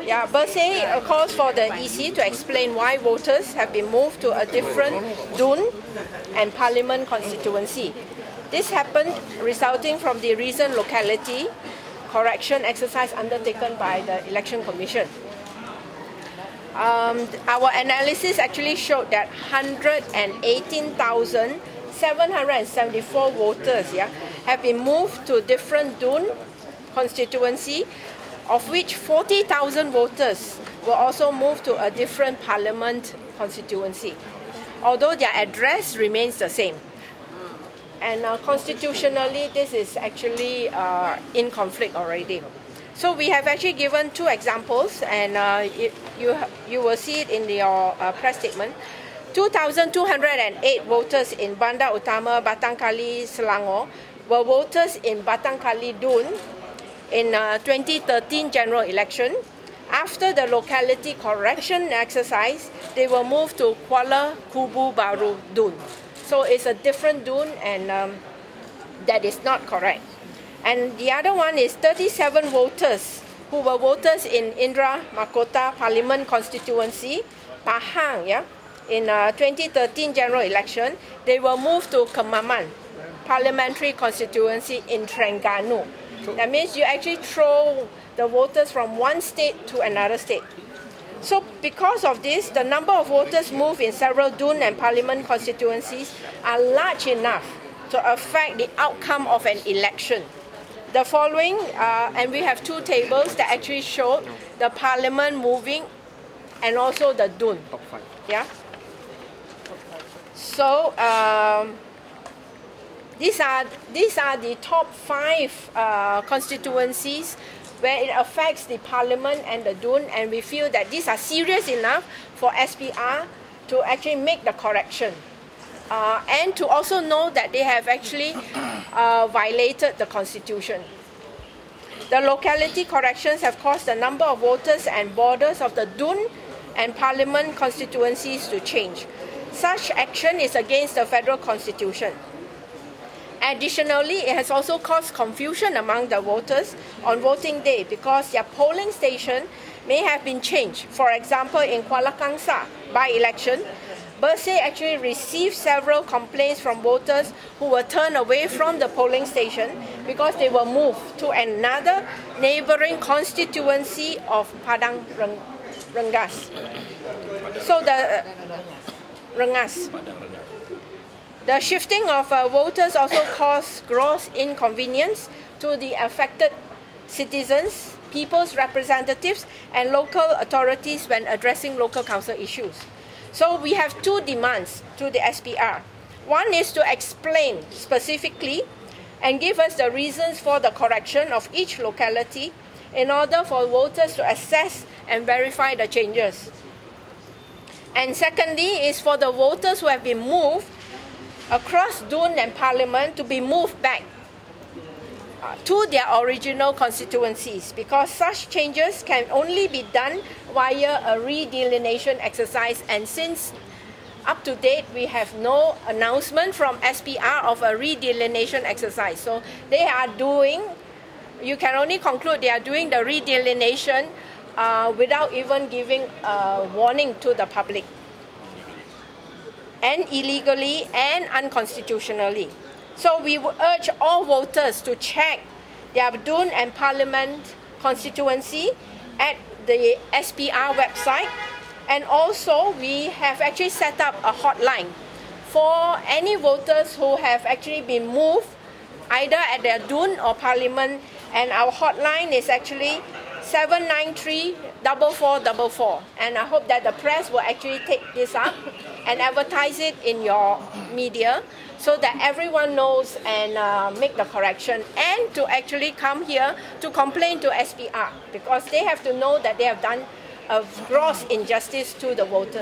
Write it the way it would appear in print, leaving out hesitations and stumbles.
Yeah, Bersih calls for the EC to explain why voters have been moved to a different Dun and Parlimen constituency. This happened resulting from the recent locality correction exercise undertaken by the Election Commission. Our analysis actually showed that 118,774 voters have been moved to different Dun constituency, of which 40,000 voters were also moved to a different Parliament constituency, although their address remains the same. And constitutionally, this is actually in conflict already. So we have actually given two examples, and you will see it in your press statement. 2,208 voters in Bandar Utama, Batang Kali, Selangor were voters in Batang Kali Dun in 2013 general election. After the locality correction exercise, they were moved to Kuala Kubu Baru Dun. So it's a different Dun, and that is not correct. And the other one is 37 voters who were voters in Indra Mahkota Parlimen constituency, Pahang, in 2013 general election. They were moved to Kemaman parliamentary constituency in Terengganu. That means you actually throw the voters from one state to another state. So because of this, the number of voters moved in several Dun and Parlimen constituencies are large enough to affect the outcome of an election. The following, and we have two tables that actually show the Parliament moving and also the Dun. Yeah. So these are the top 5 constituencies where it affects the Parliament and the Dun, and we feel that these are serious enough for SPR to actually make the correction. And to also know that they have actually violated the Constitution. The locality corrections have caused the number of voters and borders of the Dun and Parliament constituencies to change. Such action is against the Federal Constitution. Additionally, it has also caused confusion among the voters on voting day because their polling station may have been changed. For example, in Kuala Kangsar by-election, Bersih actually received several complaints from voters who were turned away from the polling station because they were moved to another neighboring constituency of Padang Rengas. So the shifting of voters also caused gross inconvenience to the affected citizens, people's representatives, and local authorities when addressing local council issues. So we have two demands to the SPR. One is to explain specifically and give us the reasons for the correction of each locality in order for voters to assess and verify the changes. And secondly is for the voters who have been moved across Dun and Parliament to be moved back to their original constituencies, because such changes can only be done via a redelineation exercise, and since up to date we have no announcement from SPR of a redelineation exercise. So they are doing, you can only conclude they are doing the redelineation without even giving a warning to the public, and illegally and unconstitutionally. So we would urge all voters to check their Dun and Parliament constituency at the SPR website, and also we have actually set up a hotline for any voters who have actually been moved either at their Dun or Parliament, and our hotline is actually 793-4444, and I hope that the press will actually take this up and advertise it in your media so that everyone knows and make the correction, and to actually come here to complain to SPR, because they have to know that they have done a gross injustice to the voters.